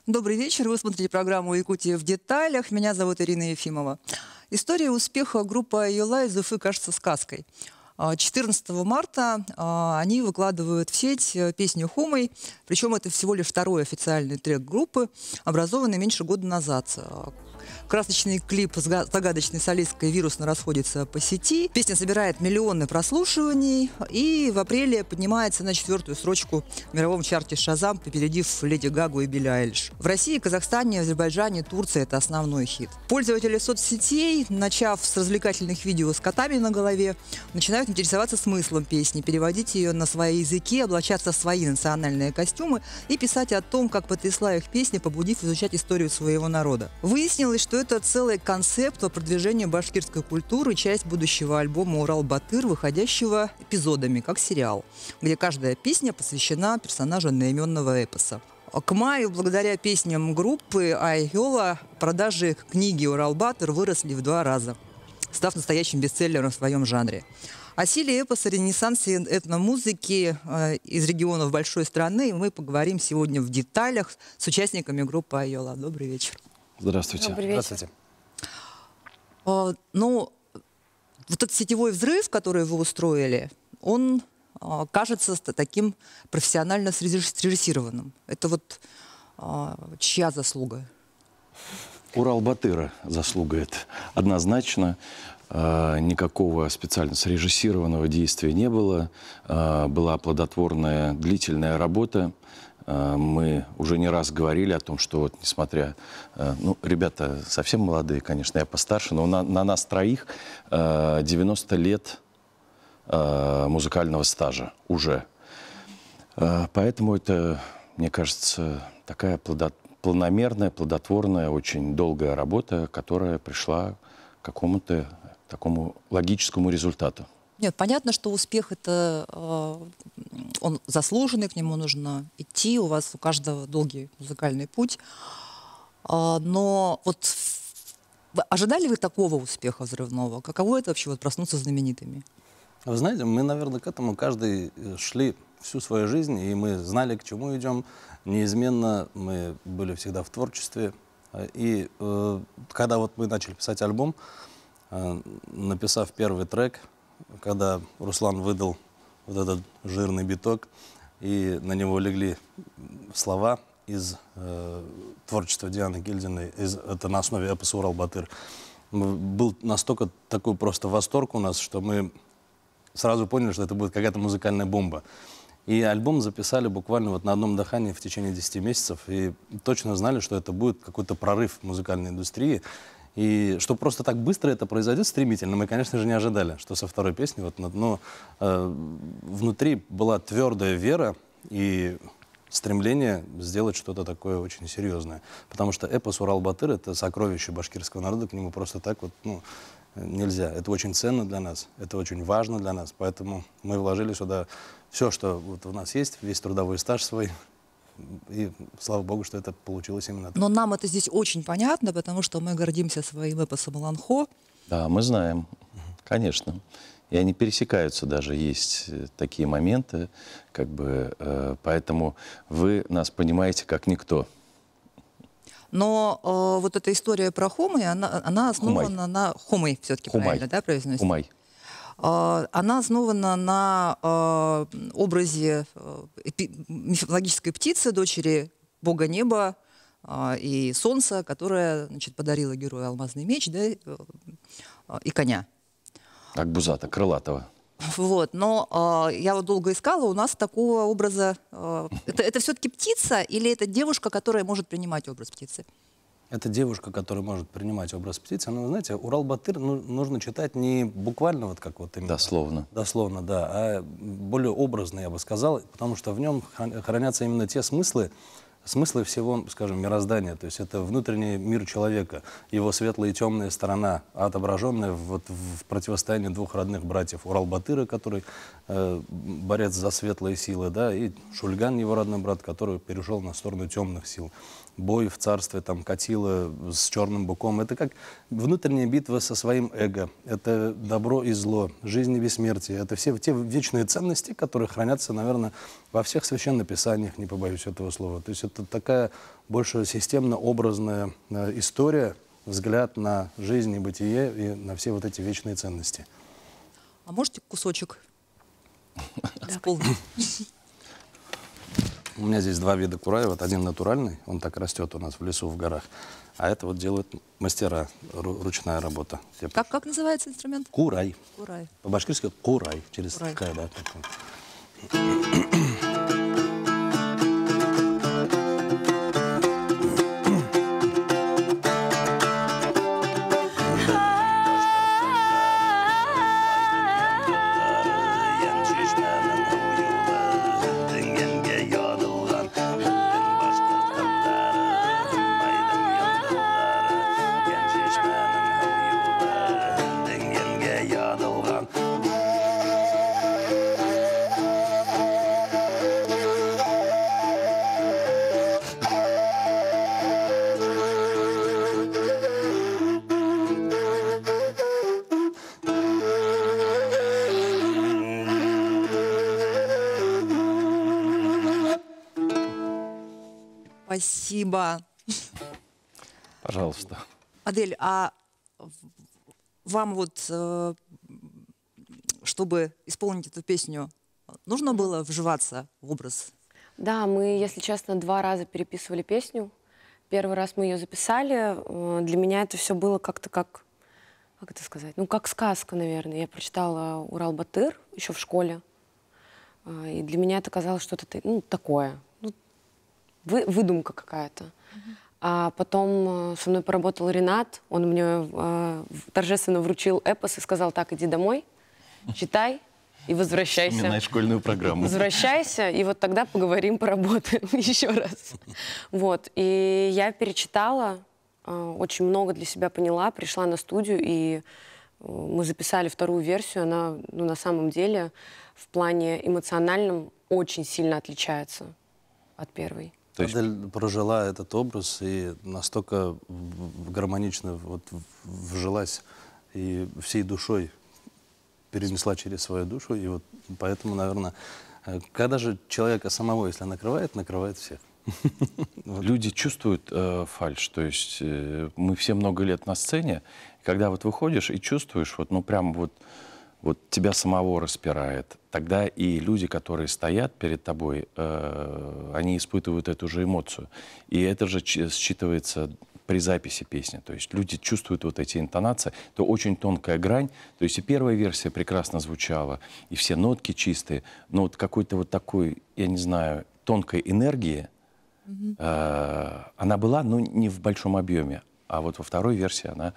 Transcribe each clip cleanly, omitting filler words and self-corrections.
Добрый вечер. Вы смотрите программу «Якутия в деталях». Меня зовут Ирина Ефимова. История успеха группы Айола из Уфы кажется сказкой. 14 марта они выкладывают в сеть песню «Хумой». Причем это всего лишь второй официальный трек группы, образованный меньше года назад. Красочный клип с загадочной солисткой вирусно расходится по сети. Песня собирает миллионы прослушиваний и в апреле поднимается на 4-ю строчку в мировом чарте «Шазам», опередив Леди Гагу и Билли Айлиш. В России, Казахстане, Азербайджане, Турции это основной хит. Пользователи соцсетей, начав с развлекательных видео с котами на голове, начинают интересоваться смыслом песни, переводить ее на свои языки, облачаться в свои национальные костюмы и писать о том, как потрясла их песня, побудив изучать историю своего народа. Выяснилось, что это целый концепт по продвижению башкирской культуры, часть будущего альбома «Урал-Батыр», выходящего эпизодами, как сериал, где каждая песня посвящена персонажу одноименного эпоса. К маю, благодаря песням группы Айола, продажи книги «Урал-Батыр» выросли в 2 раза, став настоящим бестселлером в своем жанре. О силе эпоса, ренессансе этномузыки из регионов большой страны мы поговорим сегодня в деталях с участниками группы Айола. Добрый вечер. Здравствуйте. Добрый вечер. Здравствуйте. Ну, вот этот сетевой взрыв, который вы устроили, он кажется таким профессионально срежиссированным. Это вот чья заслуга? Урал-Батыра заслуга это однозначно. Никакого специально срежиссированного действия не было. Была плодотворная длительная работа. Мы уже не раз говорили о том, что вот несмотря... Ну, ребята совсем молодые, конечно, я постарше, но на нас троих 90 лет музыкального стажа уже. Поэтому это, мне кажется, такая планомерная, плодотворная, очень долгая работа, которая пришла к какому-то такому логическому результату. Нет, понятно, что успех это он заслуженный, к нему нужно идти, у вас у каждого долгий музыкальный путь. Но вот ожидали вы такого успеха взрывного? Каково это вообще вот проснуться знаменитыми? Вы знаете, мы, наверное, к этому каждый шли всю свою жизнь, и мы знали, к чему идем. Неизменно мы были всегда в творчестве. И когда вот мы начали писать альбом, написав первый трек, когда Руслан выдал вот этот жирный биток, и на него легли слова из творчества Дианы Гильдиной, это на основе эпоса «Урал-Батыр», был настолько такой просто восторг у нас, что мы сразу поняли, что это будет какая-то музыкальная бомба. И альбом записали буквально вот на одном дыхании в течение 10 месяцев, и точно знали, что это будет какой-то прорыв в музыкальной индустрии. И что просто так быстро это произойдет, стремительно, мы, конечно же, не ожидали, что со второй песни, вот, но внутри была твердая вера и стремление сделать что-то такое очень серьезное. Потому что эпос «Урал-Батыр» — это сокровище башкирского народа, к нему просто так вот, ну, нельзя. Это очень ценно для нас, это очень важно для нас, поэтому мы вложили сюда все, что вот у нас есть, весь трудовой стаж свой. И слава богу, что это получилось именно так. Но нам это здесь очень понятно, потому что мы гордимся своим эпосом «Ланхо». Да, мы знаем, конечно. И они пересекаются даже, есть такие моменты, как бы, поэтому вы нас понимаете как никто. Но вот эта история про Хумой, она основана на... Хумой все-таки правильно, да, произносится? Хумай. Она основана на образе мифологической птицы, дочери бога неба и солнца, которая, значит, подарила герою алмазный меч, да, и коня. Акбузата, крылатого. Вот, но я вот долго искала, у нас такого образа... Это все-таки птица или это девушка, которая может принимать образ птицы? Это девушка, которая может принимать образ птицы. Но, знаете, «Урал-Батыр» нужно читать не буквально вот как вот именно... Дословно. Дословно, да, а более образно, я бы сказал, потому что в нем хранятся именно те смыслы всего, скажем, мироздания. То есть это внутренний мир человека, его светлая и темная сторона, отображенная вот в противостоянии двух родных братьев. Урал-Батыра, который борец за светлые силы, да, и Шульган, его родной брат, который перешел на сторону темных сил. Бой в царстве, там, Катила с черным быком. Это как внутренняя битва со своим эго. Это добро и зло, жизнь и бессмертие. Это все те вечные ценности, которые хранятся, наверное, во всех священных писаниях, не побоюсь этого слова. То есть это такая больше системно-образная история, взгляд на жизнь и бытие, и на все вот эти вечные ценности. А можете кусочек исполнить? У меня здесь два вида курая. Вот один натуральный, он так растет у нас в лесу, в горах. А это вот делают мастера, ручная работа. Как называется инструмент? Курай. Курай. По-башкирски курай. Через Курай. «к», да. Спасибо. Пожалуйста. Адель, а вам вот, чтобы исполнить эту песню, нужно было вживаться в образ? Да, мы, если честно, 2 раза переписывали песню. Первый раз мы ее записали. Для меня это все было как-то как это сказать? Ну, как сказка, наверное. Я прочитала «Урал-Батыр» еще в школе. И для меня это казалось что-то такое. Выдумка какая-то. А потом со мной поработал Ренат. Он мне торжественно вручил эпос и сказал: так, иди домой, читай и возвращайся. Вспоминай школьную программу. Возвращайся, и вот тогда поговорим, поработаем еще раз. Вот. И я перечитала, очень много для себя поняла, пришла на студию, и мы записали 2-ю версию. Она, на самом деле, в плане эмоциональном очень сильно отличается от первой. Адель прожила этот образ и настолько гармонично вжилась и всей душой перенесла через свою душу. И вот поэтому, наверное, когда же человека самого, если накрывает всех. Люди чувствуют фальшь. То есть мы все много лет на сцене, когда вот выходишь и чувствуешь, прям вот тебя самого распирает. Тогда и люди, которые стоят перед тобой, они испытывают эту же эмоцию. И это же считывается при записи песни. То есть люди чувствуют вот эти интонации. Это очень тонкая грань. То есть и первая версия прекрасно звучала, и все нотки чистые. Но вот какой-то вот такой, я не знаю, тонкой энергии, она была, но не в большом объеме. А вот во 2-й версии она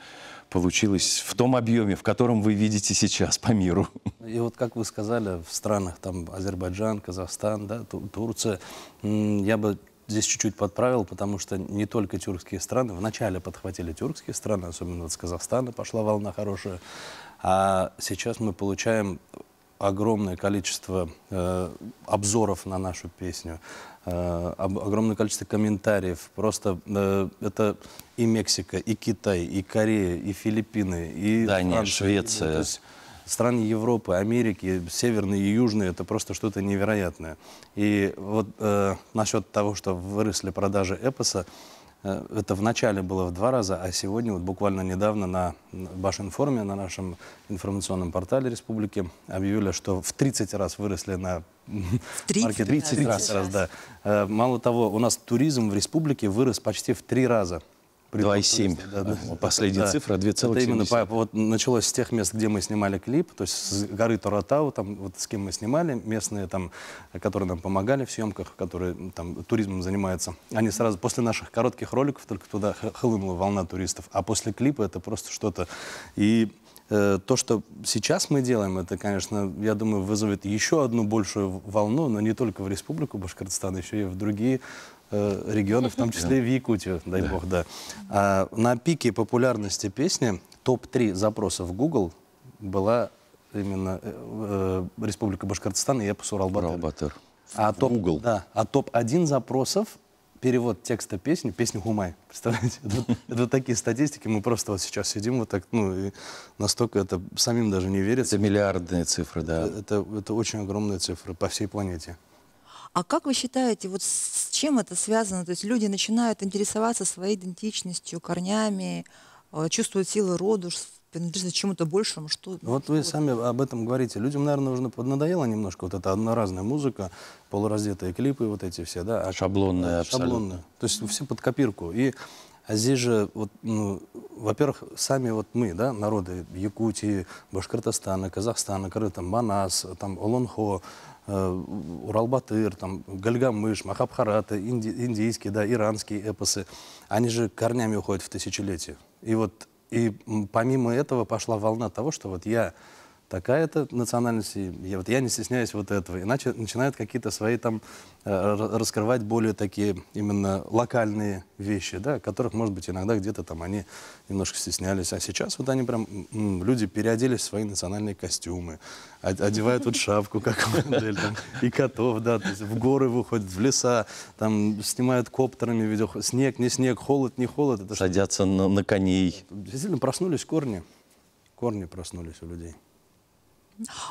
получилась в том объеме, в котором вы видите сейчас по миру. И вот, как вы сказали, в странах там Азербайджан, Казахстан, да, Турция, я бы здесь чуть-чуть подправил, потому что не только тюркские страны, вначале подхватили тюркские страны, особенно вот с Казахстана пошла волна хорошая, а сейчас мы получаем огромное количество обзоров на нашу песню, огромное количество комментариев. Просто это и Мексика, и Китай, и Корея, и Филиппины, и Дания, Франция, Швеция. То есть страны Европы, Америки, северные и южные, это просто что-то невероятное. И вот насчет того, что выросли продажи эпоса, это вначале было в 2 раза, а сегодня, вот буквально недавно на Башинформе, на нашем информационном портале республики, объявили, что в 30 раз выросли на маркет. 30 раз, да. Мало того, у нас туризм в республике вырос почти в 3 раза. 2,7. Последняя цифра 2,7. Это именно вот началось с тех мест, где мы снимали клип, то есть с горы Торатау, там вот с кем мы снимали, местные там, которые нам помогали в съемках, которые там туризмом занимаются. Они сразу после наших коротких роликов только туда хлынула волна туристов, а после клипа это просто что-то. И то, что сейчас мы делаем, это, конечно, я думаю, вызовет еще одну большую волну, но не только в Республику Башкортостан, еще и в другие регионы, в том числе и в Якутию, дай бог, да. На пике популярности песни топ-3 запросов в Google была именно Республика Башкортостан и эпос «Урал-Батыр». А топ-1 запросов перевод текста песни, песня «Хумай». Представляете? Это вот такие статистики. Мы просто вот сейчас сидим вот так, и настолько это самим даже не верится. Это миллиардные цифры, да. Это очень огромные цифры по всей планете. А как вы считаете, вот с чем это связано? То есть люди начинают интересоваться своей идентичностью, корнями, чувствуют силы рода, принадлежат чему-то большему. Что, Вот вы сами об этом говорите. Людям, наверное, уже поднадоело немножко вот эта одноразная музыка, полураздетые клипы вот эти все, да? Шаблонная, шаблонная. То есть все под копирку. А здесь же, вот, ну, во-первых, сами вот мы, да, народы Якутии, Башкортостана, Казахстана, там, Манас, там, Олонхо, Урал-Батыр, там, Гальгамыш, Махабхарата, индийские, да, иранские эпосы, они же корнями уходят в тысячелетия. И помимо этого пошла волна того, что вот я такая-то национальность, я не стесняюсь вот этого. Иначе начинают какие-то свои там раскрывать более такие именно локальные вещи, да, которых, может быть, иногда где-то там они немножко стеснялись. А сейчас вот они прям, люди переоделись в свои национальные костюмы, одевают вот шапку, как модель, там, и котов, да, то есть в горы выходят, в леса, там снимают коптерами видео, снег, не снег, холод, не холод. Это садятся на коней. действительно проснулись корни проснулись у людей.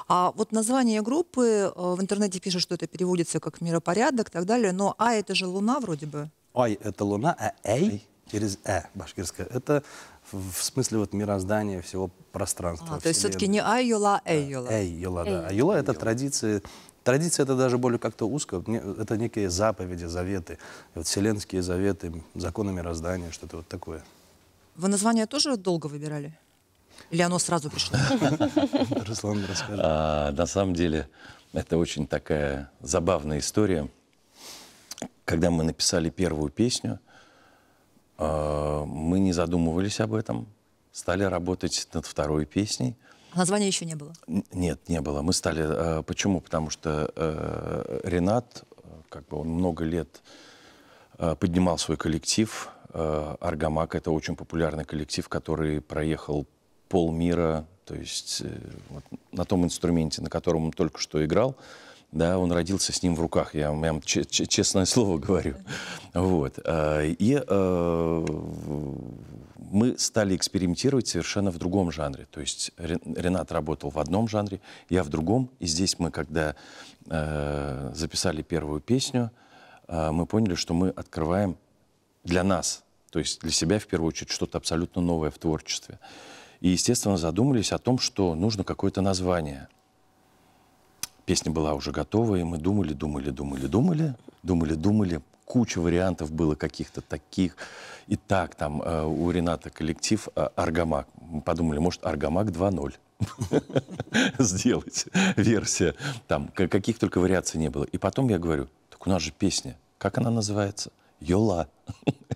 А вот название группы в интернете пишут, что это переводится как «миропорядок» и так далее, но «А» — это же Луна вроде бы. Ай — это Луна, а Эй через башкирское. Это в смысле вот мироздания, всего пространства. То есть все-таки не «Ай-Йола», «Эй-Йола». Эй-Йола, да. А Йола — это традиции. Традиция — это даже более как-то узко. Это некие заповеди, заветы. Вот вселенские заветы, законы мироздания, что-то вот такое. Вы название тоже долго выбирали? Или оно сразу пришло? Руслан, расскажи. На самом деле, это очень такая забавная история. Когда мы написали первую песню, мы не задумывались об этом, стали работать над второй песней. Названия еще не было? Нет, не было. Мы стали... Почему? Потому что Ренат, как бы он много лет поднимал свой коллектив. Аргамак — это очень популярный коллектив, который проехал полмира, то есть вот, на том инструменте, на котором он только что играл, да, он родился с ним в руках, я вам честное слово говорю. Вот. Мы стали экспериментировать совершенно в другом жанре. То есть Ренат работал в одном жанре, я в другом. И здесь мы, когда записали первую песню, мы поняли, что мы открываем для нас, то есть для себя в первую очередь, что-то абсолютно новое в творчестве. И, естественно, задумались о том, что нужно какое-то название. Песня была уже готова, и мы думали. Куча вариантов было каких-то таких. И так, там у Рената коллектив Аргамак. Мы подумали, может, Аргамак 2.0 сделать версия. Там каких только вариаций не было. И потом я говорю, так у нас же песня. Как она называется? Йола.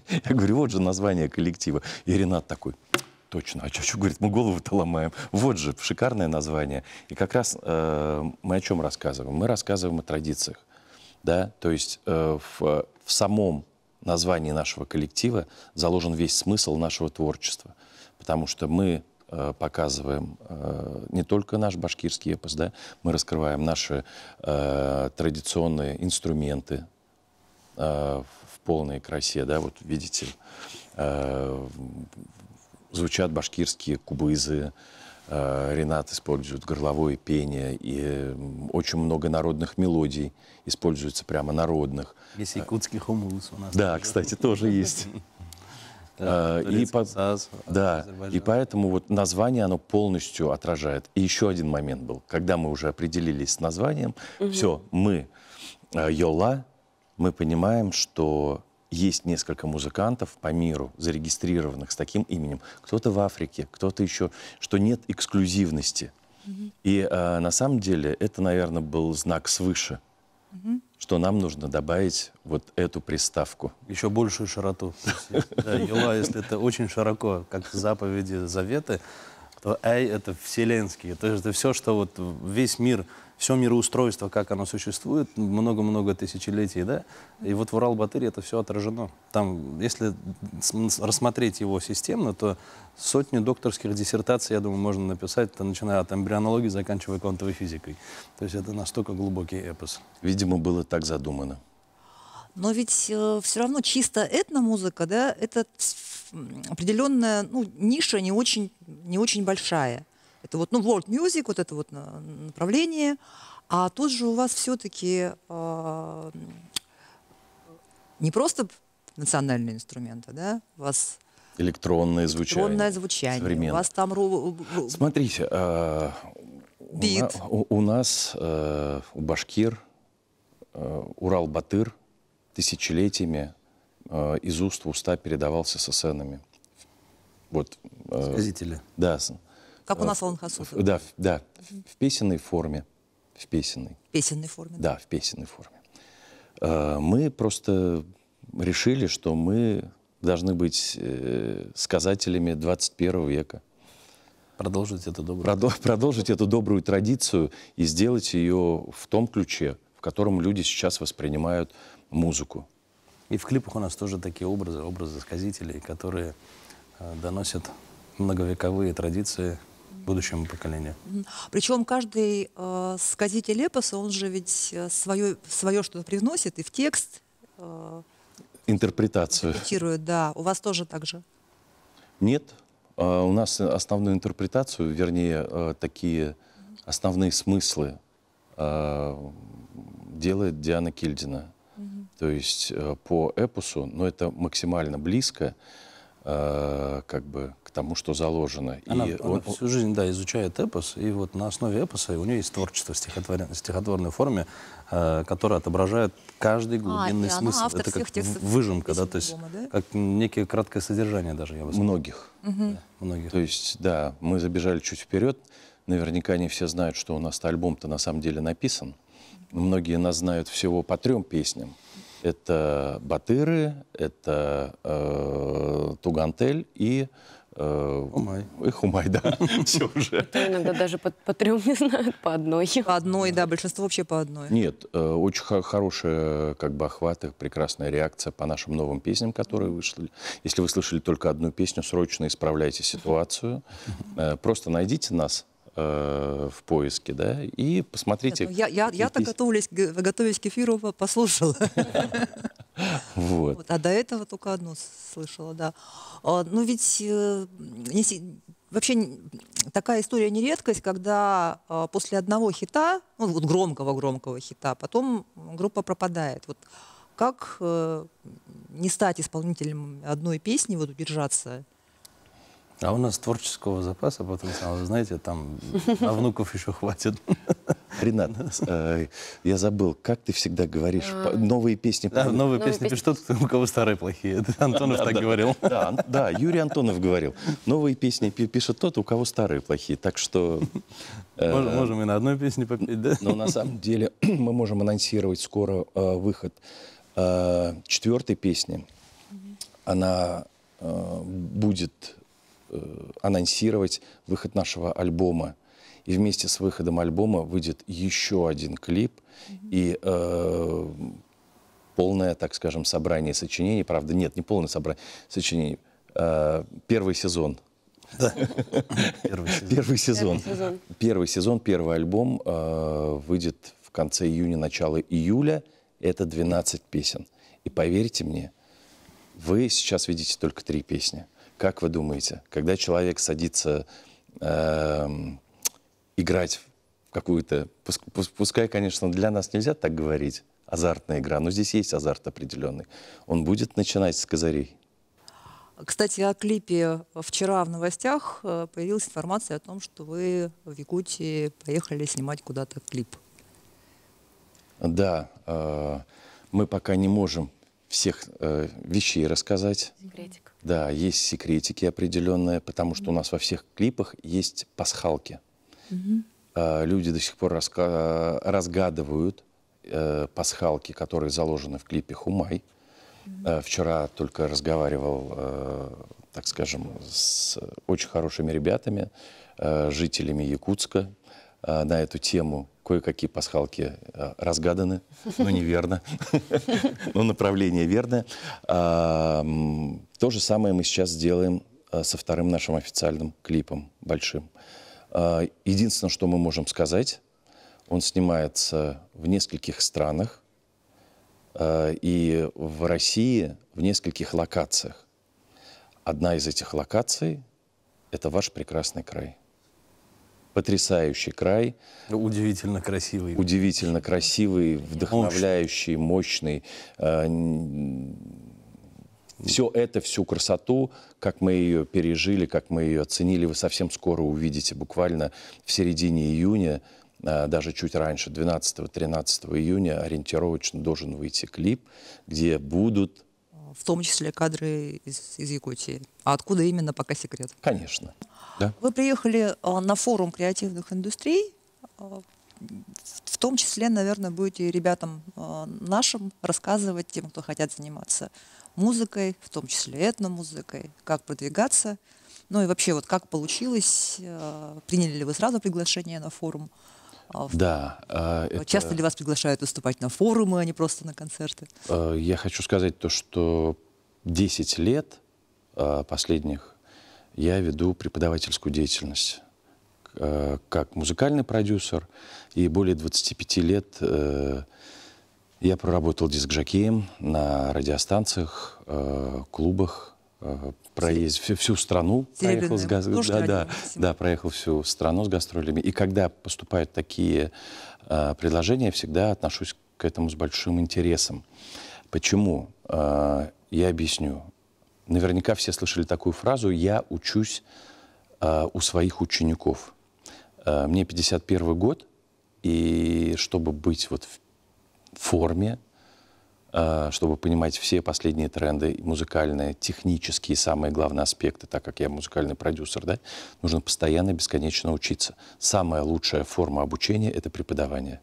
Я говорю, вот же название коллектива. И Ренат такой... Точно. А что, говорит, мы голову-то ломаем. Вот же, шикарное название. И как раз мы о чем рассказываем? Мы рассказываем о традициях. Да? То есть в самом названии нашего коллектива заложен весь смысл нашего творчества. Потому что мы показываем не только наш башкирский эпос, да? Мы раскрываем наши традиционные инструменты в полной красе. Да? Вот видите, звучат башкирские кубызы, Ренат использует горловое пение, и очень много народных мелодий используется прямо народных. Есть якутский хумус у нас. Да, кстати, тоже есть. И поэтому вот название, оно полностью отражает. И еще один момент был, когда мы уже определились с названием, все, мы Йола, мы понимаем, что есть несколько музыкантов по миру, зарегистрированных с таким именем. Кто-то в Африке, кто-то еще, что нет эксклюзивности. И на самом деле это, наверное, был знак свыше, что нам нужно добавить вот эту приставку. Еще большую широту. Йола, если это очень широко, как заповеди, заветы, то Эй — это вселенские. То есть это все, что вот весь мир, все мироустройство, как оно существует, много-много тысячелетий, да? И вот в Урал-Батыре это все отражено. Там, если рассмотреть его системно, то сотни докторских диссертаций, я думаю, можно написать, начиная от эмбрионологии, заканчивая квантовой физикой. То есть это настолько глубокий эпос. Видимо, было так задумано. Но ведь все равно чисто этномузыка, да, это определенная ниша не очень большая. Это вот, world music, вот это вот направление. А тут же у вас все-таки не просто национальные инструменты, да? У вас Электронное звучание. электронное звучание. У Современное. вас там Смотрите, бит. у нас, у башкир, Урал-Батыр тысячелетиями из уст в уста передавался с эсенами. Вот, Сказители. да. Как у нас Алан Хасусов. Да, в песенной форме. В песенной. В песенной форме. Да, в песенной форме. Мы просто решили, что мы должны быть сказателями 21 века. Продолжить эту добрую. Продолжить эту добрую традицию и сделать ее в том ключе, в котором люди сейчас воспринимают музыку. И в клипах у нас тоже такие образы сказителей, которые доносят многовековые традиции будущему поколению. Причем каждый сказитель эпоса, он же ведь свое что-то привносит и в текст Интерпретацию. интерпретирует. Да, у вас тоже так же? Нет. У нас основную интерпретацию, вернее, такие основные смыслы делает Диана Кильдина. То есть по эпосу, но это максимально близко как бы к тому, что заложено. Она всю жизнь, да, изучает эпос, и вот на основе эпоса у нее есть творчество в стихотворной форме, которое отображает каждый глубинный смысл. Это как выжимка, да, то есть как некое краткое содержание даже, я бы сказал. Многих. Да, многих. То есть, да, мы забежали чуть вперед. Наверняка не все знают, что у нас альбом-то на самом деле написан. Многие нас знают всего по 3 песням. Это «Батыры», это «Тугантель» и Хумай. И «Хумай», да. Все уже. Иногда даже по 3 не знают, по одной. По одной, да, большинство вообще по одной. Нет, очень хорошая как бы охват, и прекрасная реакция по нашим новым песням, которые вышли. Если вы слышали только одну песню, срочно исправляйте ситуацию. Просто найдите нас в поиске, да, и посмотрите. Нет, я-то готовясь к эфиру, послушала. Вот. А до этого только одну слышала, да. Ну ведь вообще такая история не редкость, когда после одного хита, ну вот громкого хита, потом группа пропадает. Вот как не стать исполнителем одной песни, вот удержаться? А у нас творческого запаса потенциала, вы знаете, там на внуков еще хватит. Ренат, я забыл, как ты всегда говоришь, новые песни... Да, новые песни пишут, у кого старые плохие. Антонов так говорил. Да, Юрий Антонов говорил. Новые песни пишет тот, у кого старые плохие. Так что... Можем и на одной песне попеть, да? Но на самом деле мы можем анонсировать скоро выход 4-й песни. Она будет анонсировать выход нашего альбома. И вместе с выходом альбома выйдет еще один клип и полное, так скажем, собрание сочинений. Правда, нет, не полное собрание сочинений. 1-й сезон. Да. Первый сезон. Первый сезон, первый альбом выйдет в конце июня, начало июля. Это 12 песен. И поверьте мне, вы сейчас видите только 3 песни. Как вы думаете, когда человек садится играть в какую-то, пускай, конечно, для нас нельзя так говорить, азартная игра, но здесь есть азарт определенный, он будет начинать с козырей. Кстати, о клипе. Вчера в новостях появилась информация о том, что вы в Якутии поехали снимать куда-то клип. Да, мы пока не можем всех вещей рассказать. Секретик. Да, есть секретики определенные, потому что у нас во всех клипах есть пасхалки. Люди до сих пор разгадывают пасхалки, которые заложены в клипе «Хумай». Вчера только разговаривал, так скажем, с очень хорошими ребятами, жителями Якутска на эту тему. Кое-какие пасхалки разгаданы, но неверно. Но направление верное. То же самое мы сейчас сделаем со 2-м нашим официальным клипом, большим. Единственное, что мы можем сказать, он снимается в нескольких странах и в России в нескольких локациях. Одна из этих локаций — это ваш прекрасный край. потрясающий край. Удивительно красивый. Удивительно красивый, вдохновляющий, мощный. Все это, всю красоту, как мы ее пережили, как мы ее оценили, вы совсем скоро увидите, буквально в середине июня, даже чуть раньше, 12-13 июня, ориентировочно должен выйти клип, где будут... В том числе кадры из Якутии. А откуда именно, пока секрет. Конечно. Да. Вы приехали на форум креативных индустрий. В том числе, наверное, будете ребятам нашим рассказывать, тем, кто хотят заниматься музыкой, в том числе этномузыкой, как продвигаться. Ну и вообще, вот как получилось, приняли ли вы сразу приглашение на форум? Да. Часто ли вас приглашают выступать на форумы, а не просто на концерты? Я хочу сказать то, что 10 лет последних я веду преподавательскую деятельность как музыкальный продюсер, и более 25 лет я проработал диск-жокеем на радиостанциях, клубах, проездил всю страну, проехал, проехал всю страну с гастролями. И когда поступают такие предложения, я всегда отношусь к этому с большим интересом. Почему? Я объясню. Наверняка все слышали такую фразу «я учусь у своих учеников». Мне 51 год, и чтобы быть вот в форме, чтобы понимать все последние тренды музыкальные, технические, самые главные аспекты, так как я музыкальный продюсер, да, нужно постоянно, бесконечно учиться. Самая лучшая форма обучения — это преподавание.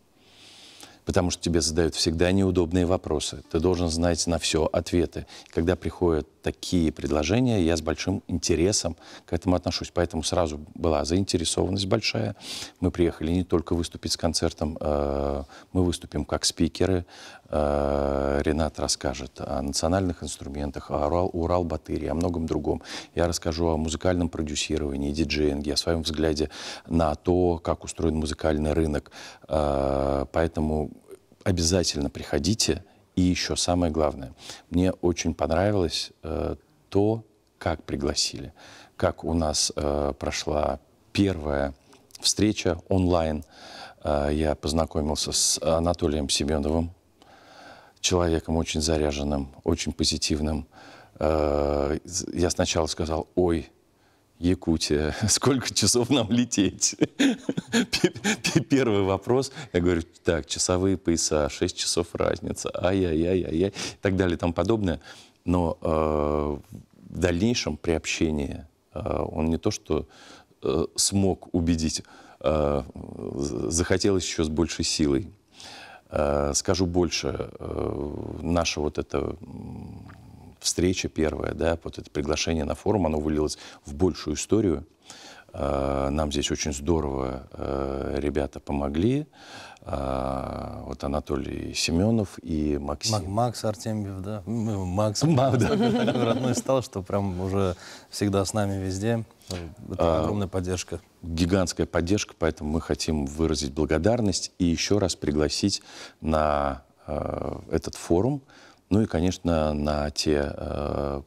Потому что тебе задают всегда неудобные вопросы. Ты должен знать на все ответы. Когда приходят такие предложения, я с большим интересом к этому отношусь. Поэтому сразу была заинтересованность большая. Мы приехали не только выступить с концертом, мы выступим как спикеры. Ренат расскажет о национальных инструментах, о Урал-Батыре, о многом другом. Я расскажу о музыкальном продюсировании, диджеинге, о своем взгляде на то, как устроен музыкальный рынок. Поэтому обязательно приходите. И еще самое главное, мне очень понравилось то, как пригласили, как у нас прошла первая встреча онлайн. Я познакомился с Анатолием Семеновым, человеком очень заряженным, очень позитивным. Я сначала сказал: ой, Якутия, сколько часов нам лететь? Первый вопрос. Я говорю: так, часовые пояса, 6 часов разница, ай-яй-яй-яй, и так далее и тому подобное. Но в дальнейшем при общении он не то что смог убедить, захотелось еще с большей силой. Скажу больше, наша вот эта встреча первая, да, вот это приглашение на форум, оно вылилось в большую историю. Нам здесь очень здорово ребята помогли. Вот Анатолий Семенов и Максим. Макс Артемьев, да. Макс такой родной стал, что прям уже всегда с нами везде. Это огромная поддержка. Гигантская поддержка, поэтому мы хотим выразить благодарность и еще раз пригласить на этот форум. Ну и, конечно, на те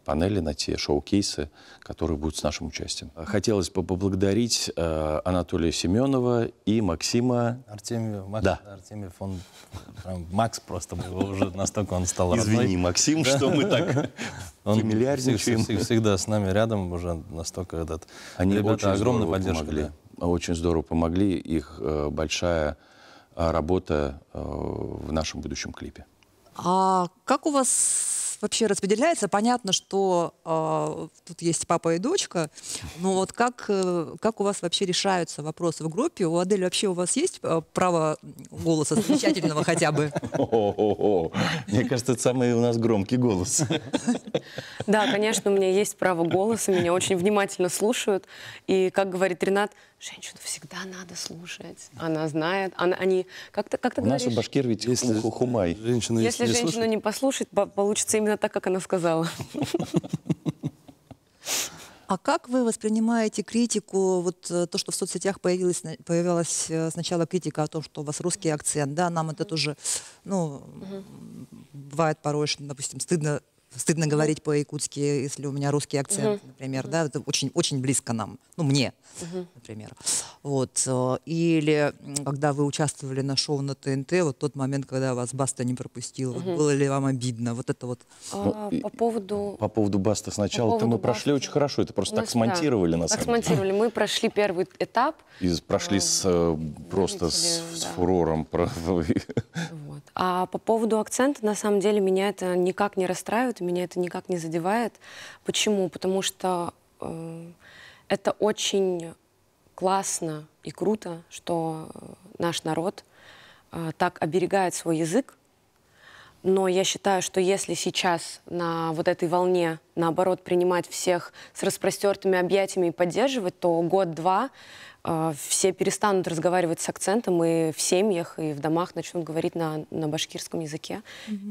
панели, на те шоу-кейсы, которые будут с нашим участием. Хотелось бы поблагодарить Анатолия Семенова и Максима Артемьев. Макс, да. Артемьев, он прям, Макс просто, мы его уже настолько он стал родной. Извини, Максим, что мы так фамильярничаем. Всегда с нами рядом, уже настолько этот... Они ребята, очень огромная здорово поддержка, помогли. да. Очень здорово помогли. Их большая работа в нашем будущем клипе. А как у вас вообще распределяется? Понятно, что тут есть папа и дочка, но вот как у вас вообще решаются вопросы в группе? У Адель вообще у вас есть право голоса замечательного хотя бы? Мне кажется, это самый у нас громкий голос. Да, конечно, у меня есть право голоса, меня очень внимательно слушают. И, как говорит Ренат, женщину всегда надо слушать. Она знает. Они... Как ты У нас говоришь? у башкир ведь хумай. Если женщину не послушать, получится именно так, как она сказала. А как вы воспринимаете критику, вот то, что в соцсетях появилась сначала критика о том, что у вас русский акцент, да, нам это тоже, ну, бывает порой, что, допустим, стыдно стыдно говорить по-якутски, если у меня русский акцент, например, да, это очень, очень близко нам, ну, мне, например. Вот. Или когда вы участвовали на шоу на ТНТ, вот тот момент, когда вас Баста не пропустил, вот было ли вам обидно? Вот это вот. По поводу... По поводу Басты сначала-то мы прошли очень хорошо, это просто так смонтировали, на самом деле. Так смонтировали. Мы прошли первый этап. И прошли просто с фурором. Вот. А по поводу акцента, на самом деле, меня это никак не расстраивает, меня это никак не задевает. Почему? Потому что это очень классно и круто, что наш народ так оберегает свой язык. Но я считаю, что если сейчас на вот этой волне, наоборот, принимать всех с распростертыми объятиями и поддерживать, то год-два все перестанут разговаривать с акцентом, и в семьях, и в домах начнут говорить на башкирском языке.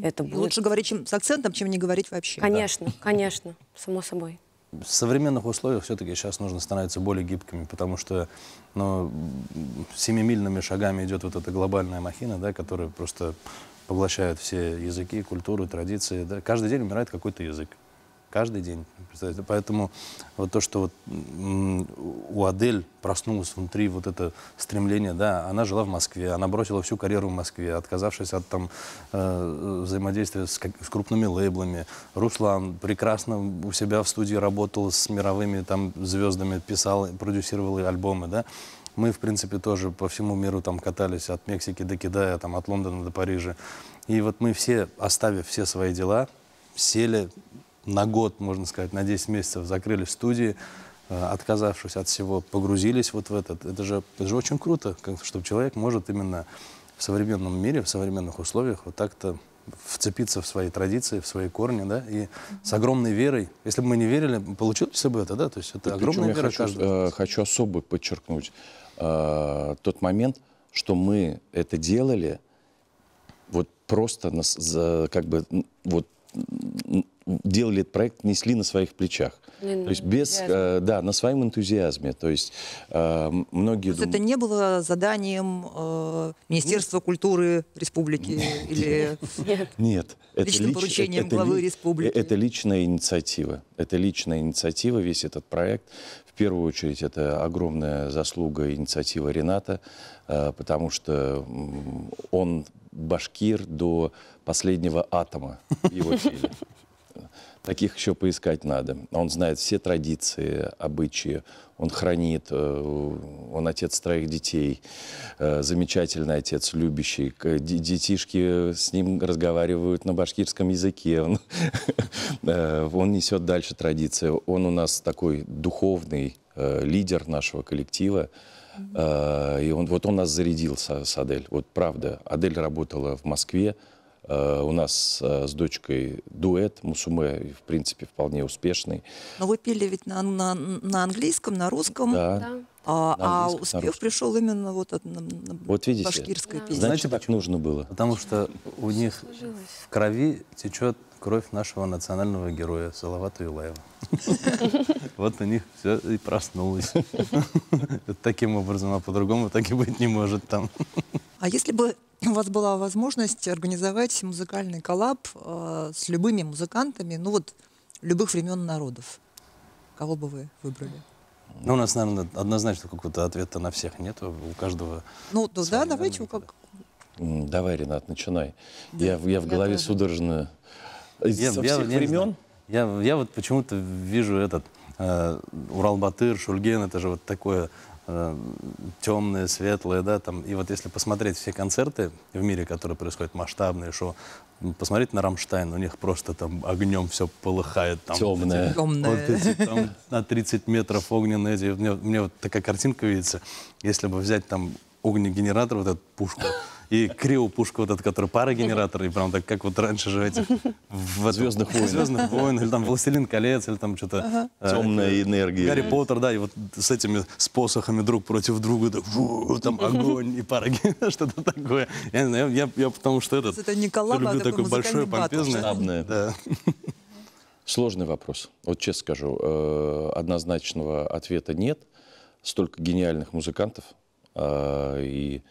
Это будет... Лучше говорить с акцентом, чем не говорить вообще. Конечно, конечно, само собой. В современных условиях все-таки сейчас нужно становиться более гибкими, потому что семимильными шагами идет вот эта глобальная махина, да, которая просто поглощает все языки, культуры, традиции. Да. Каждый день умирает какой-то язык. Каждый день. Поэтому вот то, что вот у Адель проснулось внутри вот это стремление, да, она жила в Москве, она бросила всю карьеру в Москве, отказавшись от там взаимодействия с крупными лейблами. Руслан прекрасно у себя в студии работал с мировыми там звездами, писал, продюсировал альбомы, да. Мы, в принципе, тоже по всему миру там катались от Мексики до Китая, там, от Лондона до Парижа. И вот мы все, оставив все свои дела, сели на год, можно сказать, на 10 месяцев, закрыли студии, отказавшись от всего, погрузились вот в этот. Это же очень круто, чтобы человек может именно в современном мире, в современных условиях вот так-то вцепиться в свои традиции, в свои корни, да, и с огромной верой. Если бы мы не верили, получилось бы это, да, то есть это огромная вера каждого. Хочу особо подчеркнуть тот момент, что мы это делали вот просто как бы вот делали этот проект, несли на своих плечах. То есть без, да, на своем энтузиазме. То есть многие думают... Это не было заданием Министерства культуры республики или... Нет. Личным поручением главы республики. Это личная инициатива. Это личная инициатива, весь этот проект. В первую очередь, это огромная заслуга и инициатива Рената, потому что он башкир до последнего атома в его теле. Таких еще поискать надо. Он знает все традиции, обычаи, он хранит, он отец 3 детей, замечательный отец, любящий. Детишки с ним разговаривают на башкирском языке, он несет дальше традиции. Он у нас такой духовный лидер нашего коллектива. И он нас зарядил с Адель. Вот правда, Адель работала в Москве. У нас с дочкой дуэт Мусуме, в принципе, вполне успешный. Но вы пели ведь на английском, на русском. Да. А успех пришел именно вот от видите, башкирской песни. Знаете, так нужно было? Потому что у них в крови течет кровь нашего национального героя Салавата Юлаева. Вот у них все и проснулось. Таким образом, а по-другому так и быть не может там. А если бы у вас была возможность организовать музыкальный коллаб с любыми музыкантами, ну вот, любых времен народов, кого бы вы выбрали? Ну, у нас, наверное, однозначно какого-то ответа на всех нет. У каждого... Ну, да, давайте как... Давай, Ренат, начинай. Я в голове судорожно... Со всех времен? Я вот почему-то вижу этот Урал-Батыр, Шульген, это же вот такое темное, светлое, да, там. И вот если посмотреть все концерты в мире, которые происходят, масштабные шоу, посмотреть на Рамштайн, у них просто там огнем все полыхает. Там, темное. Вот эти, там, на 30 метров огненные эти. Мне вот такая картинка видится, если бы взять там огнегенератор, вот эту пушку, и криопушка вот эта, которая парогенератор, и прям так, как вот раньше же этих в «Звездных войн». «Звездных войн», или там «Властелин колец», или там что-то... Темная энергия. «Гарри Поттер», да, и вот с этими, с посохами друг против друга, так, там огонь и парогенератор, что-то такое. Я не знаю, я потому что это не коллаб, люблю такое большое, помпезное. Масштабное. Да. Сложный вопрос. Вот честно скажу, однозначного ответа нет. Столько гениальных музыкантов. И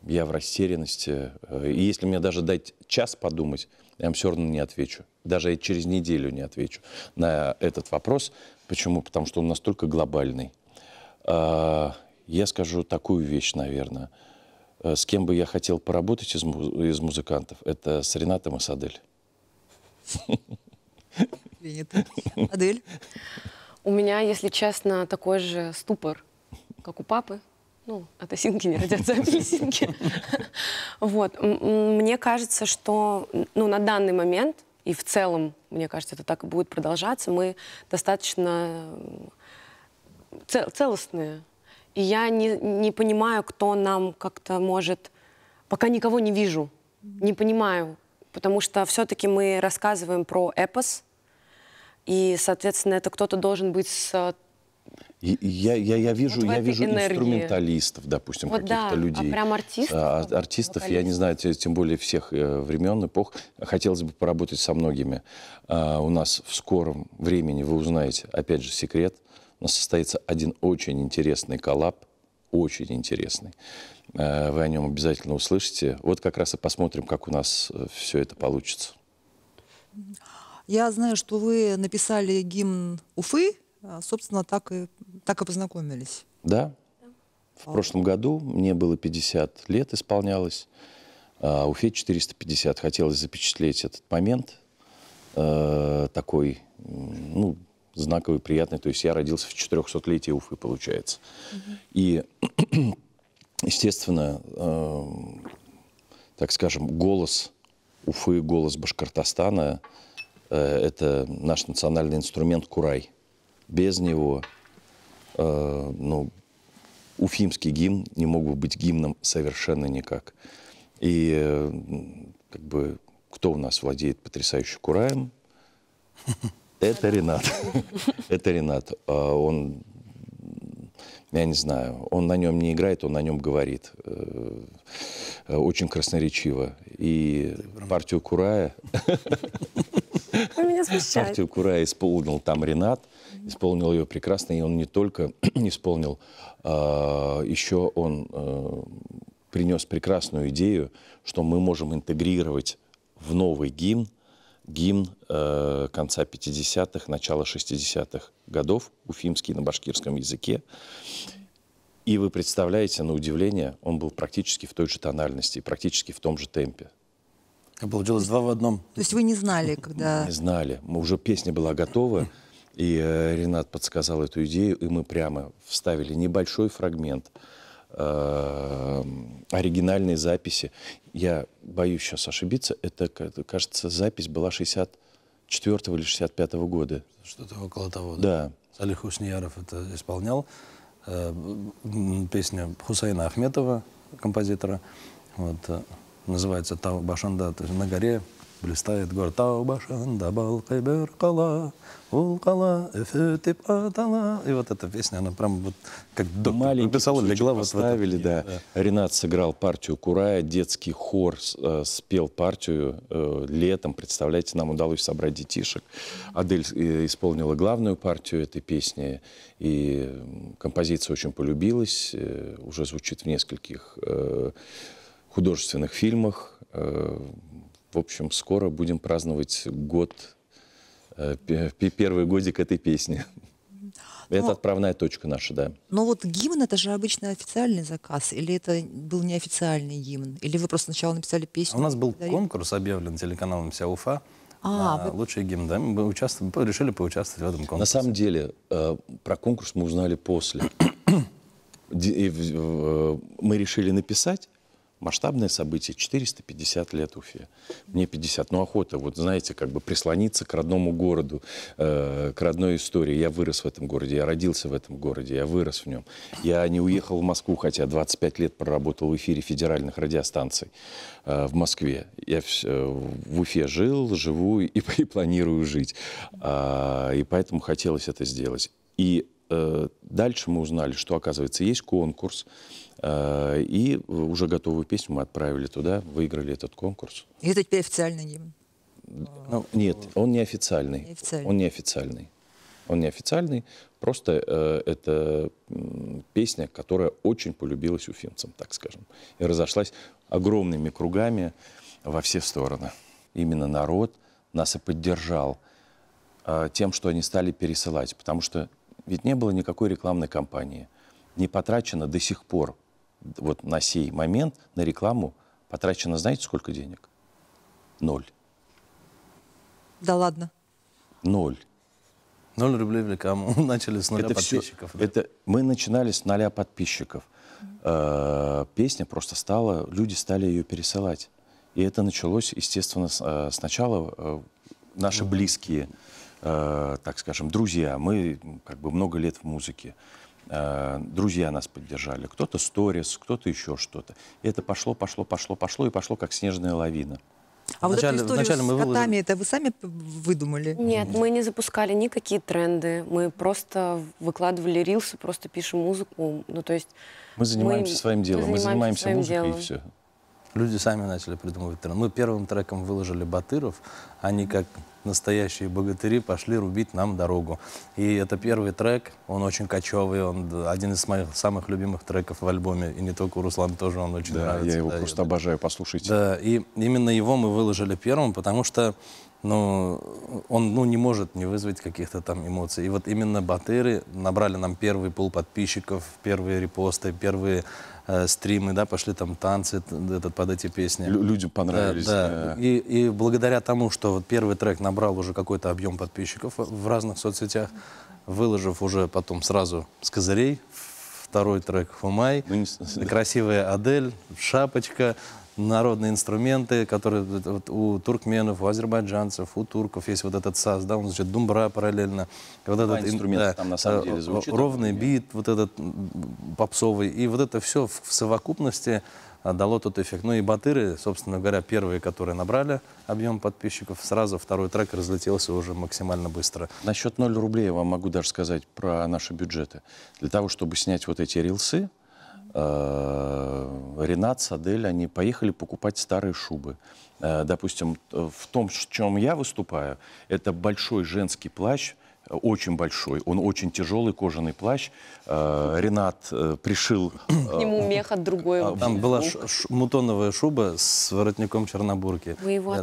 Я в растерянности. И если мне даже дать час подумать, я вам все равно не отвечу. Даже через неделю не отвечу на этот вопрос. Почему? Потому что он настолько глобальный. Я скажу такую вещь, наверное. С кем бы я хотел поработать из музыкантов, это с Ренатом и с Адель. Принято. Адель? У меня, если честно, такой же ступор, как у папы. Ну, от осинки не родятся апельсинки. Вот. Мне кажется, что на данный момент, и в целом, мне кажется, это так и будет продолжаться, мы достаточно целостные. И я не понимаю, кто нам как-то может... Пока никого не вижу, не понимаю. Потому что все-таки мы рассказываем про эпос, и, соответственно, это кто-то должен быть с... Я вижу энергии. Инструменталистов, допустим, Вот каких-то да, людей. А прям артистов? Артистов, я не знаю, тем более всех времен, эпох. Хотелось бы поработать со многими. У нас в скором времени, вы узнаете, опять же, секрет, у нас состоится один очень интересный коллаб, очень интересный. Вы о нем обязательно услышите. Вот как раз и посмотрим, как у нас все это получится. Я знаю, что вы написали гимн Уфы, собственно, так и познакомились. Да. В прошлом году мне было 50 лет исполнялось, а Уфе 450. Хотелось запечатлеть этот момент такой, знаковый, приятный. То есть я родился в 400-летие Уфы, получается. И, естественно, так скажем, голос Уфы, голос Башкортостана — это наш национальный инструмент курай. Без него, уфимский гимн не мог бы быть гимном совершенно никак. И кто у нас владеет потрясающим кураем? Это Ренат. Это Ренат. Он, я не знаю, он на нем не играет, он на нем говорит. Очень красноречиво. И партию курая... Вы меня смущаете. Партию курая исполнил там Ренат. Исполнил ее прекрасно. И он не только исполнил, еще он принес прекрасную идею, что мы можем интегрировать в новый гимн конца 50-х, начала 60-х годов, уфимский на башкирском языке. И вы представляете, на удивление, он был практически в той же тональности, практически в том же темпе. Получилось два в одном. То есть вы не знали, когда... Не знали. Уже песня была готова, и Ренат подсказал эту идею, и мы прямо вставили небольшой фрагмент оригинальной записи. Я боюсь сейчас ошибиться, это, кажется, запись была 64-го или 65-го года. Что-то около того. Да. Салих Хуснияров это исполнял. Песня Хусейна Ахметова, композитора. Вот, называется «Тау Башанда», то есть на горе блистает город. «Тау Башанда, Балкайбер Кала, Улкала, Эфетип Атала». И вот эта песня, она прям вот как доктор написала, легла вот в поставили, да. Ренат сыграл партию курая, детский хор спел партию летом. Представляете, нам удалось собрать детишек. Адель исполнила главную партию этой песни, и композиция очень полюбилась, уже звучит в нескольких художественных фильмах. В общем, скоро будем праздновать первый годик этой песни. Это отправная точка наша, да. Но вот гимн — это же обычно официальный заказ, или это был неофициальный гимн? Или вы просто сначала написали песню? У нас был конкурс, объявлен телеканалом «Вся Уфа», на лучший гимн. Да? Мы решили поучаствовать в этом конкурсе. На самом деле, про конкурс мы узнали после. Мы решили написать. Масштабное событие, 450 лет Уфе. Мне 50. Ну, охота, вот знаете, прислониться к родному городу, к родной истории. Я вырос в этом городе, я родился в этом городе, я вырос в нем. Я не уехал в Москву, хотя 25 лет проработал в эфире федеральных радиостанций в Москве. Я в Уфе жил, живу и планирую жить. И поэтому хотелось это сделать. И дальше мы узнали, что, оказывается, есть конкурс. И уже готовую песню мы отправили туда, выиграли этот конкурс. И это теперь официальный гимн? Нет, он не официальный. Он не официальный. Он неофициальный, просто это песня, которая очень полюбилась уфимцам, так скажем. И разошлась огромными кругами во все стороны. Именно народ нас и поддержал тем, что они стали пересылать. Потому что ведь не было никакой рекламной кампании. Не потрачено до сих пор, вот на сей момент, на рекламу потрачено, знаете, сколько денег? 0. Да ладно. 0. 0 рублей в рекламу. Начали с 0 подписчиков. Да. Мы начинали с 0 подписчиков. Песня просто стала, люди стали ее пересылать. И это началось, естественно, сначала наши близкие, так скажем, друзья. Мы как бы много лет в музыке. Друзья нас поддержали. Кто-то сторис, кто-то еще что-то. И это пошло, и пошло, как снежная лавина. А вот эту Вначале историю мы с котами, выложили... это вы сами выдумали? Нет, мы не запускали никакие тренды. Мы просто выкладывали рилсы, просто пишем музыку. Ну, то есть мы занимаемся своим делом. Мы занимаемся своим музыкой, делом. и все. Люди сами начали придумывать тренд. Мы первым треком выложили Батыров. Они, как настоящие богатыри, пошли рубить нам дорогу. И это первый трек. Он очень кочевый. Он один из моих самых любимых треков в альбоме. И не только у Руслана тоже он очень нравится. Я его просто обожаю. Послушайте. Да, и именно его мы выложили первым, потому что он не может не вызвать каких-то там эмоций. И вот именно Батыры набрали нам первый пул подписчиков, первые репосты, первые стримы, да, пошли там танцы под эти песни. Людям понравились. Да. И благодаря тому, что вот первый трек набрал уже какой-то объем подписчиков в разных соцсетях, выложив уже потом сразу с козырей, второй трек «Хумай», красивая Адель, шапочка, народные инструменты, которые вот у туркменов, у азербайджанцев, у турков есть вот этот саз, да, он звучит думбра параллельно. Вот этот инструмент там на самом деле звучит. Ровный бит, вот этот попсовый. И вот это все в совокупности дало тот эффект. Ну и Батыры, собственно говоря, первые, которые набрали объем подписчиков, сразу второй трек разлетелся уже максимально быстро. Насчет 0 рублей я вам могу даже сказать про наши бюджеты. Для того, чтобы снять вот эти рилсы, Ренат, Садель, они поехали покупать старые шубы. Допустим, в том, в чем я выступаю, это большой женский плащ, очень большой, он очень тяжелый, кожаный плащ. Ренат пришил... К нему мех от другой. Там была мутоновая шуба с воротником чернобурки. Вы его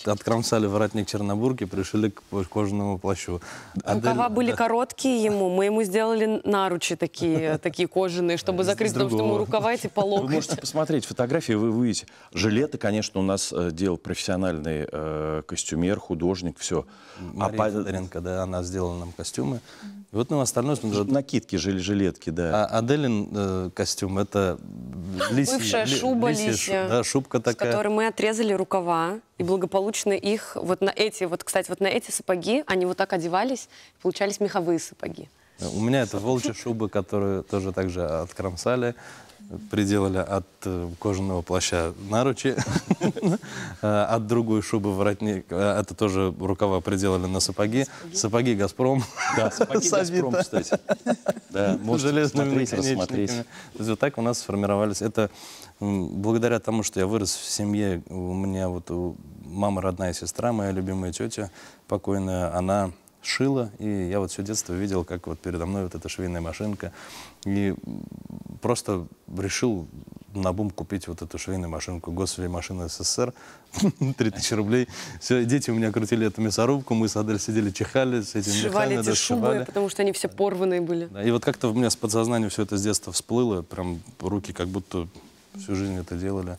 откромсали воротник чернобурки, пришили к кожаному плащу. Рукава были короткие ему, мы ему сделали наручи такие кожаные, чтобы закрыть, потому что ему рукава эти по локоть. Вы можете посмотреть фотографии, вы увидите. Жилеты, конечно, у нас делал профессиональный костюмер, художник, все. Мария Федоренко, да, она сделала нам костюмы. И вот остальное... Накидки, жилетки, да. А Аделин костюм — это бывшая шуба лисья, да, шубка такая. С которой мы отрезали рукава и благополучно их вот на эти, вот, кстати, вот на эти сапоги, они вот так одевались, получались меховые сапоги. У меня это волчья шуба, которую тоже так же откромсали, приделали от кожаного плаща наручи, от другой шубы воротник, это тоже рукава приделали на сапоги. Сапоги «Газпром». Да, сапоги «Газпром», кстати. Да, железными наконечниками. Вот так у нас сформировались. Это благодаря тому, что я вырос в семье, у меня вот мама родная сестра, моя любимая тетя покойная, она шила, и я вот все детство видел, как вот передо мной вот эта швейная машинка, и просто решил наобум купить вот эту швейную машинку, Госшвеймашина СССР, 3000 рублей. Все, дети у меня крутили эту мясорубку, мы с Адель сидели, чихали с этими сшивали мехами, эти шубы, потому что они все порванные были. Да, и вот как-то у меня с подсознания все это с детства всплыло, прям руки как будто всю жизнь это делали,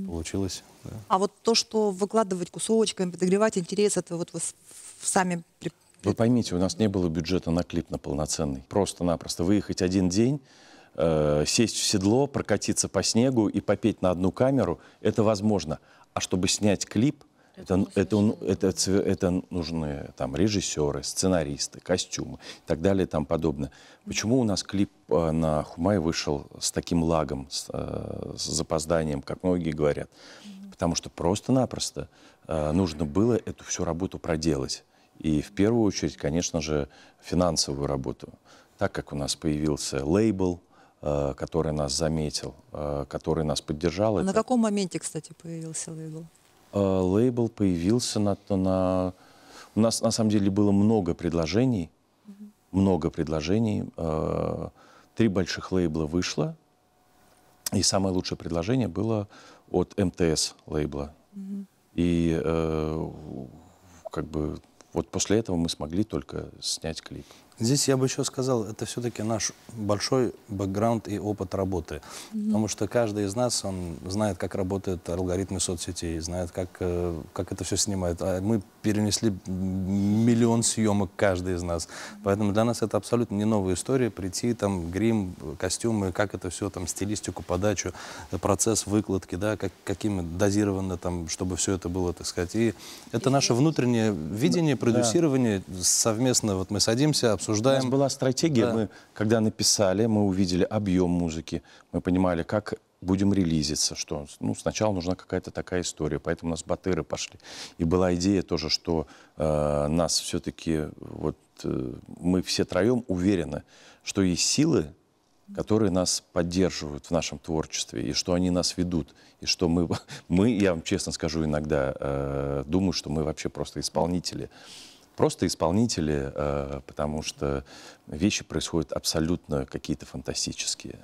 получилось. Да. А вот то, что выкладывать кусочками, подогревать интерес, это вот вы сами... Вы поймите, у нас не было бюджета на клип на полноценный. Просто-напросто выехать один день, сесть в седло, прокатиться по снегу и попеть на одну камеру, это возможно. А чтобы снять клип, это нужны там режиссеры, сценаристы, костюмы и так далее и тому подобное. Почему у нас клип на «Хумай» вышел с таким лагом, с запозданием, как многие говорят? Потому что просто-напросто нужно было эту всю работу проделать. И в первую очередь, конечно же, финансовую работу. Так как у нас появился лейбл, который нас заметил, который нас поддержал. На каком моменте, кстати, появился лейбл? Лейбл появился у нас на самом деле было много предложений много предложений. 3 больших лейбла вышло. И самое лучшее предложение было от МТС лейбла. И как бы вот после этого мы смогли только снять клип. Здесь я бы еще сказал, это все-таки наш большой бэкграунд и опыт работы. Потому что каждый из нас, он знает, как работают алгоритмы соцсетей, знает, как это все снимает. А мы перенесли миллион съемок, каждый из нас. Поэтому для нас это абсолютно не новая история. Прийти, там, грим, костюмы, как это все, там, стилистику, подачу, процесс выкладки, да, какими дозированно, там, чтобы все это было, так сказать. И это наше внутреннее видение, продюсирование. Совместно вот мы садимся, обсуждаем. У нас была стратегия, Да. мы, когда написали, мы увидели объем музыки, мы понимали, как будем релизиться, что сначала нужна какая-то такая история, поэтому у нас батыры пошли. И была идея тоже, что нас все-таки, мы все троем уверены, что есть силы, которые нас поддерживают в нашем творчестве, и что они нас ведут, и что мы я вам честно скажу, иногда думаю, что мы вообще просто исполнители. Просто исполнители, потому что вещи происходят абсолютно какие-то фантастические.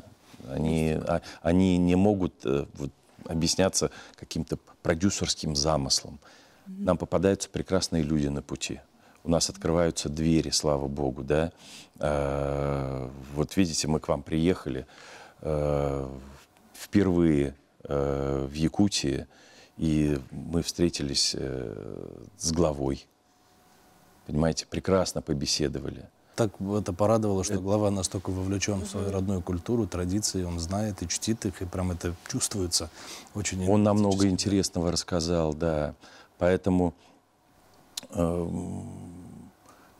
Они не могут объясняться каким-то продюсерским замыслом. Нам попадаются прекрасные люди на пути. У нас открываются двери, слава богу, да. Вот видите, мы к вам приехали впервые в Якутии, и мы встретились с главой. Понимаете, прекрасно побеседовали. Так это порадовало, что глава настолько вовлечен в свою родную культуру, традиции, он знает и чтит их, и прям это чувствуется очень. Он нам много интересного рассказал, да. Поэтому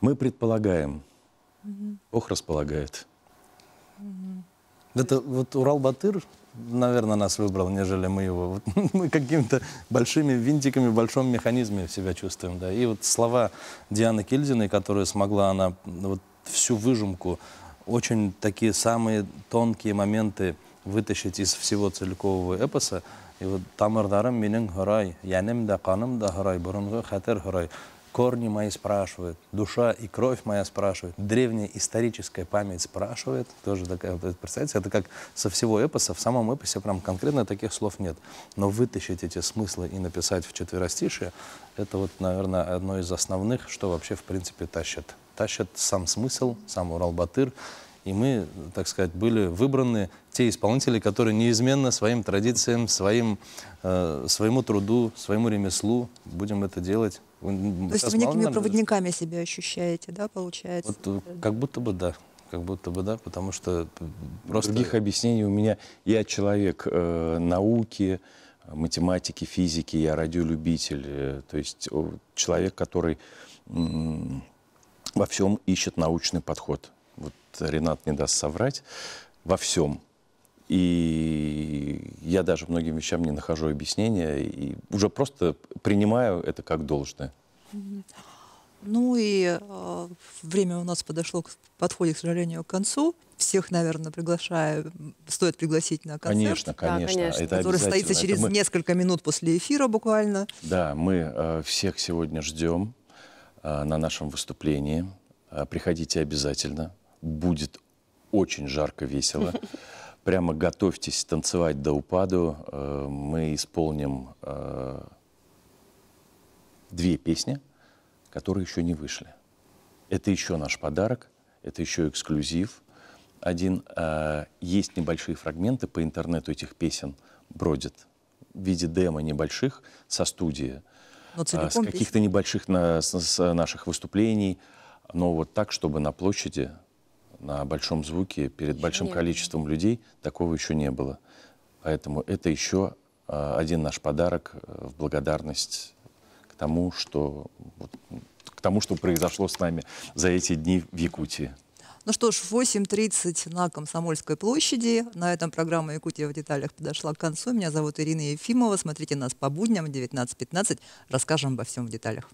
мы предполагаем, Бог располагает. Это вот Урал-Батыр, наверное, нас выбрал, нежели мы его. Вот мы какими-то большими винтиками в большом механизме себя чувствуем. Да. И вот слова Дианы Кильдиной, которая смогла, она вот всю выжимку, очень такие самые тонкие моменты вытащить из всего целикового эпоса. И вот «Тамырдарым менің хурай, янем да каным да хурай, бурунғы хатер хурай». Корни мои спрашивают, душа и кровь моя спрашивает, древняя историческая память спрашивает. Тоже такая, вот, представляете, это как со всего эпоса, в самом эпосе прям конкретно таких слов нет. Но вытащить эти смыслы и написать в четверостишие, это вот, наверное, одно из основных, что вообще, в принципе, тащит. Тащит сам смысл, сам Урал-Батыр. И мы, так сказать, были выбраны те исполнители, которые неизменно своим традициям, своему труду, своему ремеслу будем это делать. То есть вы некими проводниками себя ощущаете, да, получается? Вот, как будто бы да, потому что просто... Других объяснений у меня. Я человек науки, математики, физики, я радиолюбитель. То есть человек, который во всем ищет научный подход. Вот Ренат не даст соврать. Во всем. И я даже многим вещам не нахожу объяснения и уже просто принимаю это как должное. Ну и время у нас подходит, к сожалению, к концу. Всех, наверное, стоит пригласить на концерт. Конечно. конечно. Это который состоится через несколько минут после эфира буквально. Да, мы всех сегодня ждем на нашем выступлении. Приходите обязательно. Будет очень жарко, весело. Прямо готовьтесь танцевать до упаду. Мы исполним 2 песни, которые еще не вышли. Это еще наш подарок, это еще эксклюзив. Есть небольшие фрагменты по интернету этих песен, бродят в виде демо небольших со студии, с каких-то небольших с наших выступлений, но вот так, чтобы на площади, на большом звуке, перед большим количеством людей, такого еще не было. Поэтому это еще один наш подарок в благодарность к тому, что произошло с нами за эти дни в Якутии. Ну что ж, в 8:30 на Комсомольской площади. На этом программа «Якутия в деталях» подошла к концу. Меня зовут Ирина Ефимова. Смотрите нас по будням в 19:15. Расскажем обо всем в деталях.